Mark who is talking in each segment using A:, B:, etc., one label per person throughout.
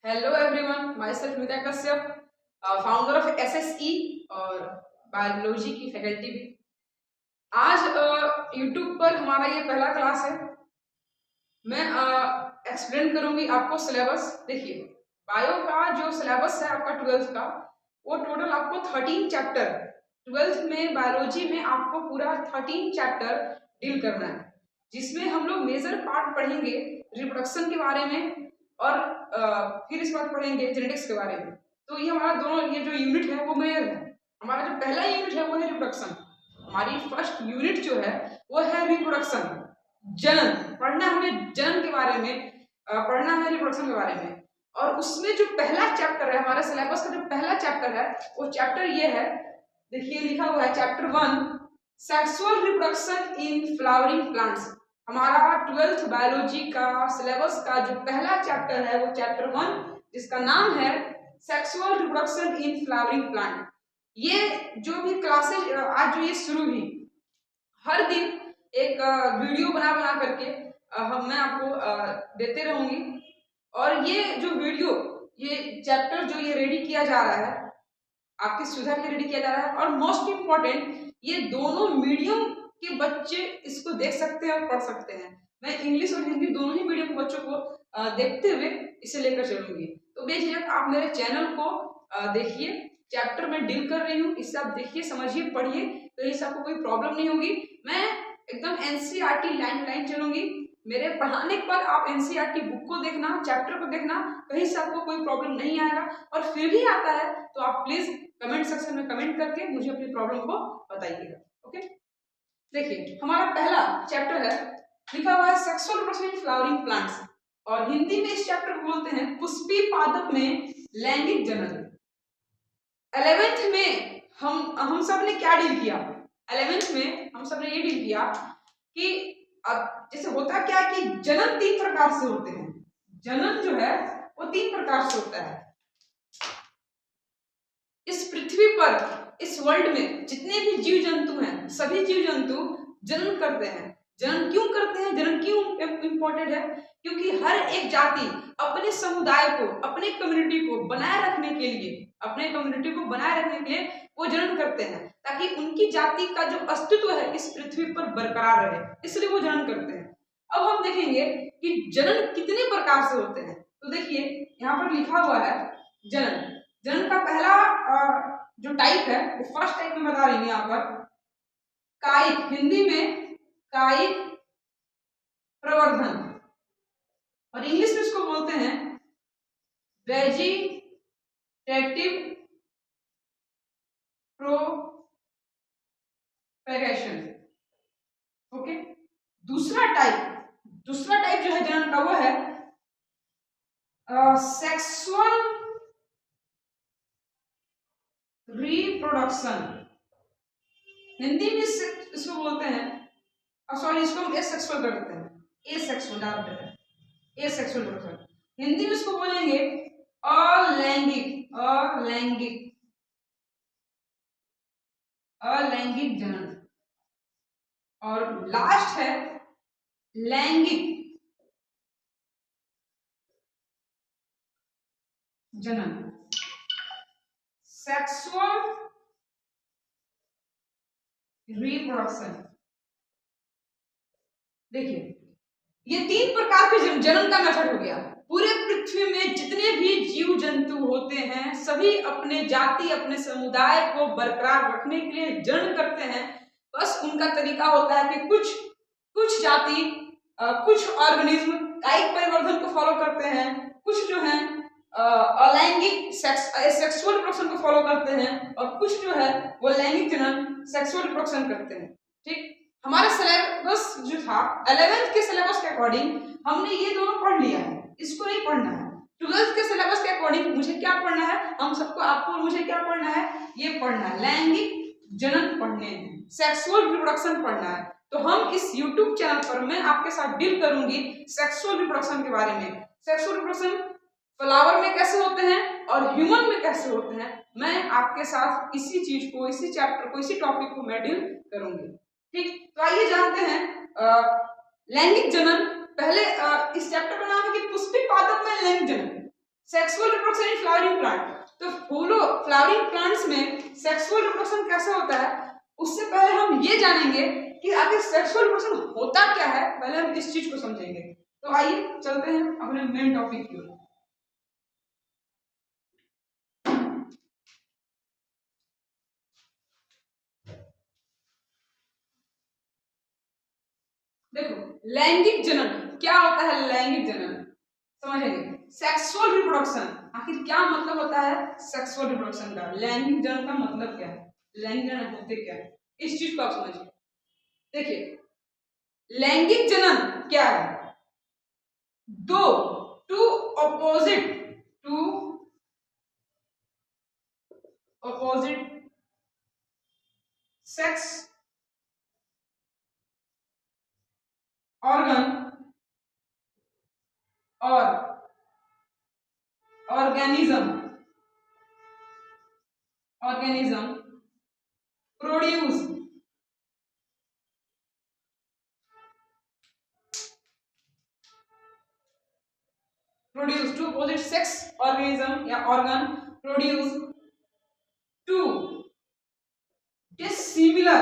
A: Hello everyone, my self Nitya Kashyap, founder of SSE और biology की faculty भी। आज यूट्यूब पर हमारा ये पहला क्लास है। मैं एक्सप्लेन करूंगी आपको सिलेबस। देखिए, बायो का जो सिलेबस है आपका 12th का, वो टोटल आपको 13 चैप्टर 12th में बायोलॉजी में आपको पूरा 13 चैप्टर डील करना है, जिसमें हम लोग मेजर पार्ट पढ़ेंगे रिप्रोडक्शन के बारे में और फिर इस बार पढ़ेंगे जेनेटिक्स के बारे में। तो ये हमारा दोनों ये जो यूनिट है वो मेजर है। हमारा जो पहला यूनिट है वो है रिप्रोडक्शन। हमारी फर्स्ट यूनिट जो है वो है रिप्रोडक्शन, जनन। पढ़ना हमें जनन के बारे में, पढ़ना है रिप्रोडक्शन के बारे में। और उसमें जो पहला चैप्टर है, हमारे सिलेबस का जो पहला चैप्टर है वो चैप्टर ये है। देखिए लिखा हुआ है chapter 1, sexual reproduction in flowering plants. हमारा 12th बायोलॉजी का सिलेबस का जो पहला चैप्टर है वो चैप्टर 1, जिसका नाम है sexual reproduction in flowering plant. ये जो भी क्लासेज आज जो ये शुरू हुई, हर दिन एक वीडियो बना बना करके मैं आपको देते रहूंगी। और ये जो वीडियो, ये चैप्टर जो ये रेडी किया जा रहा है, आपकी सुविधा के लिए रेडी किया जा रहा है। और मोस्ट इम्पोर्टेंट, ये दोनों मीडियम के बच्चे इसको देख सकते हैं और पढ़ सकते हैं। मैं इंग्लिश और हिंदी दोनों ही मीडियम के बच्चों को देखते हुए इसे लेकर चलूंगी। तो बेझिझक आप मेरे चैनल को देखिए, चैप्टर में डील कर रही हूँ, इससे आप देखिए, समझिए, पढ़िए, तो इससे आपको कोई प्रॉब्लम नहीं होगी। मैं एकदम एनसीईआरटी लाइन चलूंगी। मेरे पढ़ाने के बाद आप एनसीईआरटी बुक को देखना, चैप्टर को देखना, कहीं से आपको कोई प्रॉब्लम नहीं आएगा। और फिर भी आता है तो आप प्लीज कमेंट सेक्शन में कमेंट करके मुझे अपनी प्रॉब्लम को बताइएगा। ओके, देखिए हमारा पहला चैप्टर है, लिखा हुआ है sexual reproduction in flowering plants, और हिंदी में इस चैप्टर को बोलते हैं पुष्पी पादप में लैंगिक जनन। 11th में हम सब ने क्या डील किया? 11th में हम सब ने ये डील किया कि अब जैसे होता क्या कि जनन 3 प्रकार से होते हैं। जनन जो है वो 3 प्रकार से होता है। इस पृथ्वी पर, इस वर्ल्ड में जितने भी जीव जंतु हैं, सभी जीव जंतु जनन करते हैं। जनन क्यों करते हैं? जनन क्यों इंपॉर्टेंट है? क्योंकि हर एक जाति अपने समुदाय को, अपने कम्युनिटी को बनाए रखने के लिए, अपने कम्युनिटी को बनाए रखने के लिए वो जनन करते हैं, ताकि उनकी जाति का जो अस्तित्व है इस पृथ्वी पर बरकरार रहे, इसलिए वो जनन करते हैं। अब हम देखेंगे कि जनन कितने प्रकार से होते हैं। तो देखिए यहाँ पर लिखा हुआ है जनन। जनन का पहला जो टाइप है वो फर्स्ट टाइप में बता रही हूँ यहाँ पर, कायिक, हिंदी में कायिक प्रवर्धन, और इंग्लिश में इसको बोलते हैं वेजिटेटिव प्रोपेगेशन। ओके, दूसरा टाइप जो है जनन का वो है सेक्सुअल रिप्रोडक्शन। हिंदी में इसको बोलते हैं, सॉरी, इसको हम एसेक्सुअल कर देते हैं, एसेक्सुअल डाल देते हैं, एसेक्सुअल रिप्रोडक्शन। हिंदी में इसको बोलेंगे अलैंगिक जनन। और लास्ट है लैंगिक जनन, सेक्सुअल रिप्रोडक्शन। देखिए ये 3 प्रकार के जनन का मेथड हो गया। पूरे पृथ्वी में जितने भी जीव जंतु होते हैं सभी अपने जाति, अपने समुदाय को बरकरार रखने के लिए जनन करते हैं। बस उनका तरीका होता है कि कुछ जाति, कुछ ऑर्गेनिज्म कायिक परिवर्धन को फॉलो करते हैं, कुछ जो है अलैंगिक सेक्सुअल रिप्रोडक्शन को फॉलो करते हैं, और कुछ जो है वो लैंगिक जनन सेक्सुअल रिप्रोडक्शन करते हैं। ठीक, हमारा सिलेबस जो था 11th के सिलेबस के अकॉर्डिंग हमने ये दोनों पढ़ लिया है, इसको नहीं पढ़ना है। 12th के सिलेबस के अकॉर्डिंग मुझे क्या पढ़ना है? हम सबको, आपको और मुझे क्या पढ़ना है? ये पढ़ना है, लैंगिक जनन पढ़ने हैं, सेक्सुअल रिप्रोडक्शन पढ़ना है। तो हम इस YouTube चैनल पर मैं आपके साथ डील करूंगी सेक्सुअल रिप्रोडक्शन के बारे में। सेक्सुअल रिप्रोडक्शन फ्लावर में कैसे होते हैं और ह्यूमन में कैसे होते हैं, मैं आपके साथ इसी चीज को, इसी चैप्टर को, इसी टॉपिक को मैं डील करूंगी। ठीक, तो आइए जानते हैं लैंगिक जनन। पहले इस चैप्टर का नाम है कि पुष्पी पादप में लैंगिक जनन। Sexual reproduction in flowering plant. तो फूलों फ्लावरिंग प्लांट्स में सेक्सुअल रिप्रोडक्शन कैसे होता है, उससे पहले हम ये जानेंगे कि आखिर सेक्सुअल रिप्रोडक्शन होता क्या है, पहले हम इस चीज को समझेंगे। तो आइए चलते हैं अपने मेन टॉपिक की ओर। देखो लैंगिक जनन क्या होता है, लैंगिक जनन समझेंगे। सेक्सुअल रिप्रोडक्शन आखिर क्या मतलब होता है सेक्सुअल रिप्रोडक्शन का, लैंगिक जनन का मतलब क्या है, लैंगिक जनन होते क्या है, इस चीज को आप समझिए। देखिए लैंगिक जनन क्या है, दो टू अपोजिट सेक्स ऑर्गन और organism produce two opposite sex organism या organ produce two dissimilar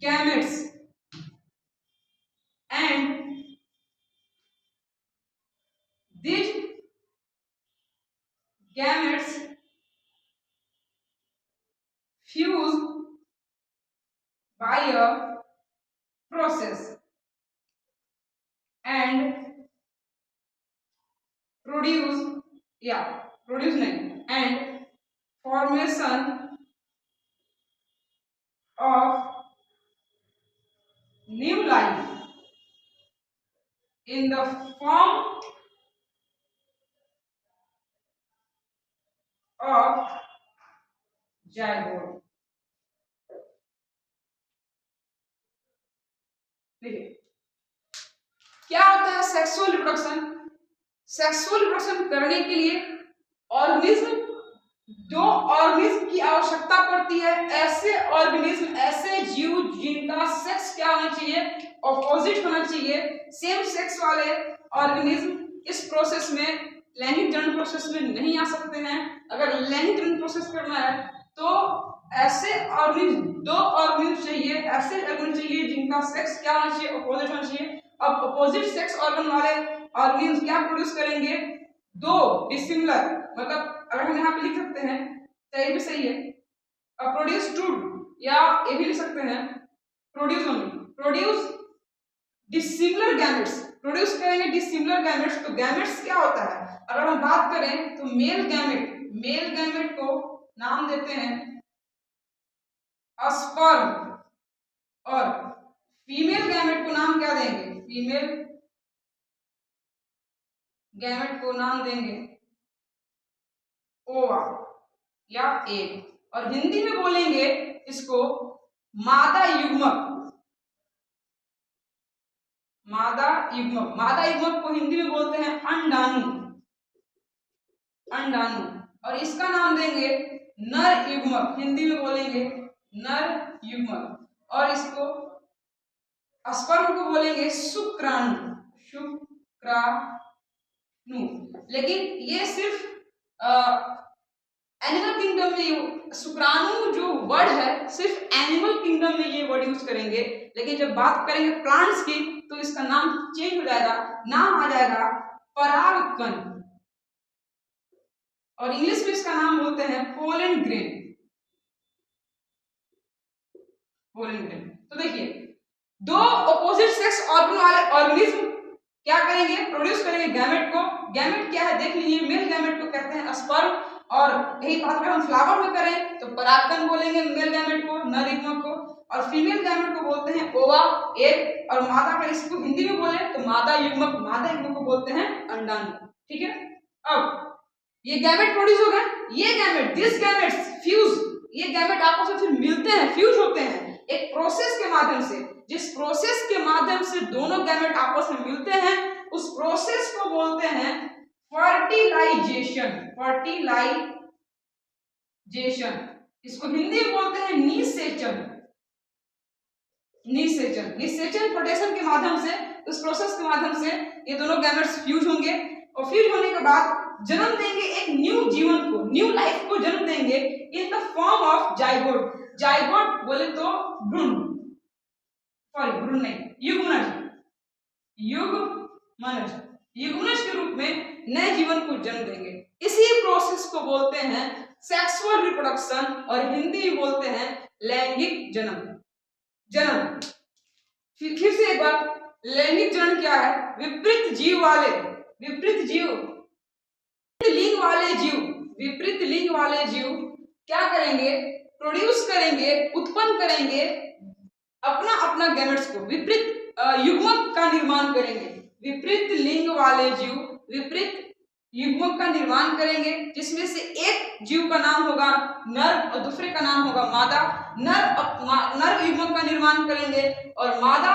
A: gametes and these gametes fuse by a process and produce and formation of new life in the form of zygote। देखिए क्या होता है sexual reproduction, sexual reproduction करने के लिए organism, दो organism की आवश्यकता पड़ती है, ऐसे ऑर्गेनिज्म ऐसे जीव जिनका सेक्स क्या होना चाहिए, ऑपोजिट होना चाहिए, सेम सेक्स वाले ऑर्गेनिज्म इस प्रोसेस में लैंगिक जनन प्रोसेस में नहीं आ सकते हैं। अगर लैंगिक जनन प्रोसेस करना है तो ऐसे ऑर्गेनिज्म, दो ऑर्गेनिज्म चाहिए, ऐसे ऑर्गेनिज्म चाहिए जिनका सेक्स क्या होना चाहिए, ऑपोजिट होना चाहिए। अब ऑपोजिट सेक्स ऑर्गन वाले ऑर्गेनिज्म क्या प्रोड्यूस करेंगे, दो डिसिमिलर, मतलब अगर हम यहाँ पे लिख सकते हैं तो ये भी सही है, प्रोड्यूस टू, या ये भी लिख सकते हैं produce only, produce dissimilar gametes, produce करेंगे डिसिमिलर गैमेट्स। तो गैमेट्स क्या होता है, अगर हम बात करें तो मेल गैमेट को नाम देते हैं स्पर्म और फीमेल गैमेट को नाम क्या देंगे, फीमेल गैमेट को नाम देंगे ओवा या एग, और हिंदी में बोलेंगे इसको मादा युग्मक, मादा युग्मक को हिंदी में बोलते हैं अंडाणु, और इसका नाम देंगे नर युग्मक, हिंदी में बोलेंगे नर युग्मक, और इसको स्पर्म को बोलेंगे शुक्राणु। लेकिन ये सिर्फ एनिमल किंगडम में शुक्राणु जो वर्ड है सिर्फ एनिमल किंगडम में ये वर्ड यूज करेंगे, लेकिन जब बात करेंगे प्लांट्स की तो इसका नाम चेंज हो जाएगा, नाम आ जाएगा परागकण, और इंग्लिश में इसका नाम बोलते हैं पोलन ग्रेन। तो देखिए दो ऑपोजिट सेक्स ऑर्गन वाले ऑर्गेनिज्म क्या करेंगे, प्रोड्यूस करेंगे गैमेट को। गैमेट क्या है देख लीजिए, मेल गैमेट को कहते हैं स्पर्म, और यही बात अगर हम फ्लावर में करें तो परागकण बोलेंगे मेल गैमेट को, नर युग्मक को, और फीमेल गैमेट को बोलते हैं ओवा एग, और मादा का इसको हिंदी में बोले तो मादा युग्मक को बोलते हैं अंडाणु। ठीक है, अब ये गैमेट प्रोड्यूस हो गए, ये गैमेट दिस गैमेट्स फ्यूज, ये गैमेट आपस में फिर मिलते हैं, फ्यूज होते हैं एक प्रोसेस के माध्यम से, जिस प्रोसेस के माध्यम से दोनों गैमेट आपस में मिलते हैं उस प्रोसेस को बोलते हैं फर्टिलाइजेशन। इसको हिंदी में बोलते हैं निषेचन। निषेचन। निषेचन प्रोटेशन के माध्यम से, उस प्रोसेस के माध्यम से ये दोनों गैमेट्स फ्यूज होंगे और फ्यूज होने के बाद जन्म देंगे एक न्यू जीवन को, न्यू लाइफ को जन्म देंगे in the form of zygote. Zygote बोले तो भ्रूण, सॉरी भ्रूण नहीं, युग्मनज, युग्मनज, युग्मनज के रूप में नए जीवन को जन्म देंगे। इसी प्रोसेस को बोलते हैं सेक्सुअल रिप्रोडक्शन और हिंदी में बोलते हैं लैंगिक जन्म। जन्म फिर से एक बार, लैंगिक जन्म क्या है? विपरीत जीव वाले, विपरीत जीव, लिंग वाले जीव, विपरीत लिंग वाले जीव क्या करेंगे? प्रोड्यूस करेंगे, उत्पन्न करेंगे अपना अपना गैमेट्स को, विपरीत युग्मक का निर्माण करेंगे। विपरीत लिंग वाले जीव विपरीत युग्मक का निर्माण करेंगे, जिसमें से एक जीव का नाम होगा नर और दूसरे का नाम होगा मादा। नर युग्मक का निर्माण करेंगे और मादा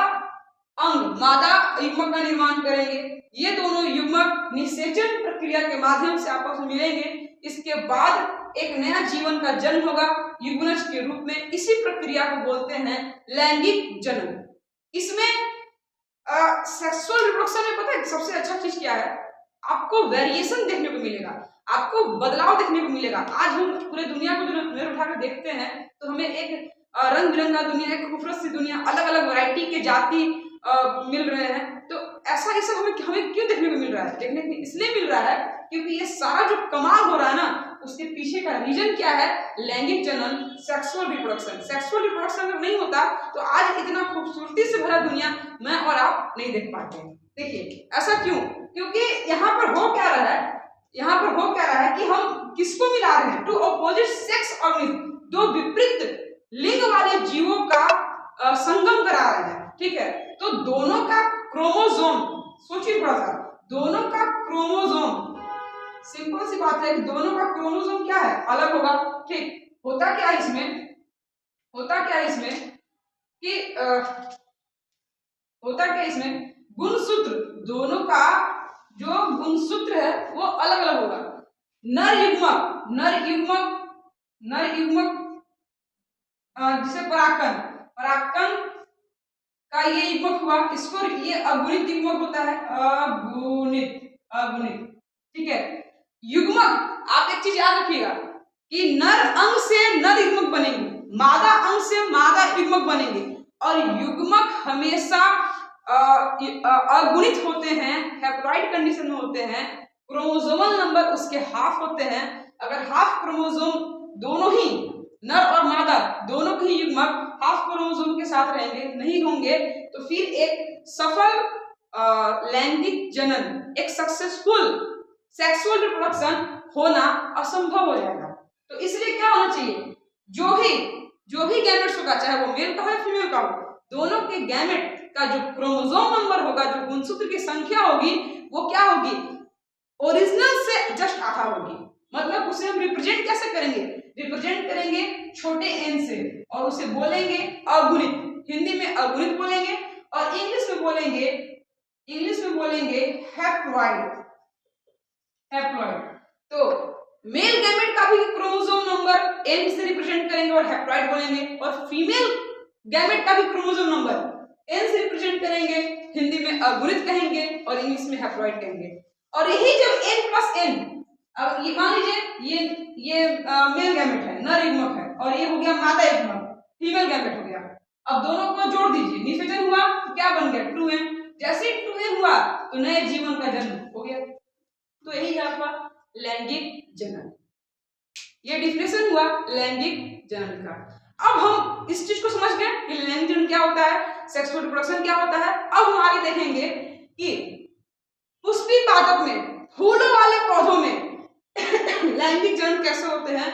A: युग्मक का निर्माण करेंगे। ये दोनों युग्मक निषेचन प्रक्रिया के माध्यम से आपस में मिलेंगे। इसके बाद एक नया जीवन का जन्म होगा युग्मनज के रूप में। इसी प्रक्रिया को बोलते हैं लैंगिक जन्म। इसमें सेक्सुअल रिप्रोडक्शन में पता है सबसे अच्छा चीज क्या है? आपको वेरिएशन देखने को मिलेगा, आपको बदलाव देखने को मिलेगा। आज हम पूरे दुनिया को नजर उठाकर देखते हैं तो हमें एक रंग बिरंगा दुनिया, एक खूबसूरत सी दुनिया, अलग अलग वैरायटी के जाति मिल रहे हैं। तो ऐसा ये सब हमें क्यों देखने को मिल रहा है? देखने को इसलिए मिल रहा है क्योंकि ये सारा जो कमाल हो रहा है ना, उसके पीछे का रीजन क्या है? लैंगिक जनन, सेक्सुअल रिप्रोडक्शन। सेक्सुअल रिप्रोडक्शन अगर नहीं होता तो आज इतना खूबसूरती से भरा दुनिया मैं और आप नहीं देख पाते। देखिए ऐसा क्यों? क्योंकि यहाँ पर हो क्या रहा है, यहाँ पर हो क्या रहा है कि हम किसको मिला रहे हैं? टू ऑपोजिट सेक्स ऑर्गेनिज्म, दो विपरीत लिंग वाले जीवों का संगम करा रहे हैं। ठीक है, तो दोनों का क्रोमोसोम, सोचिए थोड़ा सा, दोनों का क्रोमोसोम, सिंपल सी बात है कि दोनों का क्रोमोसोम क्या है? अलग होगा। ठीक, होता क्या इसमें, होता क्या इसमें कि होता क्या इसमें गुणसूत्र, दोनों का जो गुणसूत्र है वो अलग अलग होगा। नर युग्मक, नर युग्मक, नर युग्मक जिसे परागकण, परागकण का ये युग्मक हुआ, इसको ये अगुणित युग्मक होता है, अगुणित, अगुणित। ठीक है, युग्मक आप एक चीज याद रखिएगा कि नर अंग से नर युग्मक बनेंगे, मादा अंग से मादा युग्मक बनेंगे और युग्मक हमेशा अगुणित होते हैं, हैप्लॉइड कंडीशन में होते हैं। क्रोमोसोमल नंबर उसके हाफ होते हैं। अगर हाफ क्रोमोसोम दोनों ही नर और मादा दोनों के ही युग्मक हाफ क्रोमोसोम के साथ रहेंगे, नहीं होंगे, तो फिर एक सफल लैंगिक जनन, एक सक्सेसफुल सेक्सुअल रिप्रोडक्शन होना असंभव हो जाएगा। तो इसलिए क्या होना चाहिए? जो भी गैमेट्स होगा, चाहे वो मेल का हो या फीमेल का हो, दोनों के गैमेट का जो क्रोमोसोम नंबर होगा, जो गुणसूत्र की संख्या होगी, वो क्या होगी? ओरिजिनल से जस्ट आधा होगी। मतलब उसे हम रिप्रेजेंट कैसे करेंगे? रिप्रेजेंट करेंगे छोटे n से और उसे बोलेंगे अगुणित। हिंदी में अगुणित बोलेंगे और इंग्लिश में बोलेंगे हैप्लॉइड, हैप्लॉइड। तो मेल गैमेट का भी क्रोमोसोम नंबर n से रिप्रेजेंट करेंगे और हैप्लॉइड बोलेंगे, और फीमेल गैमेट का भी क्रोमोसोम नंबर n से रिप्रेजेंट करेंगे, हिंदी में अगुणित कहेंगे और इंग्लिश में हैप्लॉइड कहेंगे। और यही जब n+n, अब ये मान लीजिए ये मेल गैमेट है, नर युग्मक है, और ये हो गया मादा युग्मक, फीमेल गैमेट हो गया। अब दोनों को जोड़ दीजिए, निषेचन हुआ तो क्या बन गया? 2n। जैसे ही 2n हुआ तो नए जीवन का जन्म हो गया। तो यही है आपका लैंगिक जनन। ये डिफिनेशन हुआ लैंगिक जनन का। अब हम इस चीज को समझ गए कि लैंगिक जनन क्या होता है, सेक्सुअल रिप्रोडक्शन क्या होता है। अब हम आगे देखेंगे कि पुष्पी पादप में, फूलों वाले पौधों में लैंगिक जनन कैसे होते हैं,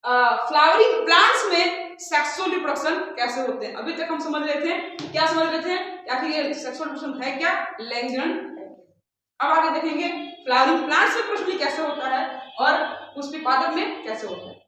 A: फ्लावरिंग प्लांट्स में सेक्सुअल रिप्रोडक्शन कैसे होते हैं। अभी तक हम समझ रहे थे, क्या समझ रहे थे? आखिर ये सेक्सुअल रिप्रोडक्शन है क्या, लैंगिक जनन है क्या। अब आगे देखेंगे फ्लावरिंग प्लांट्स में पुष्पी कैसे होता है और पुष्पी पादप में कैसे होता है।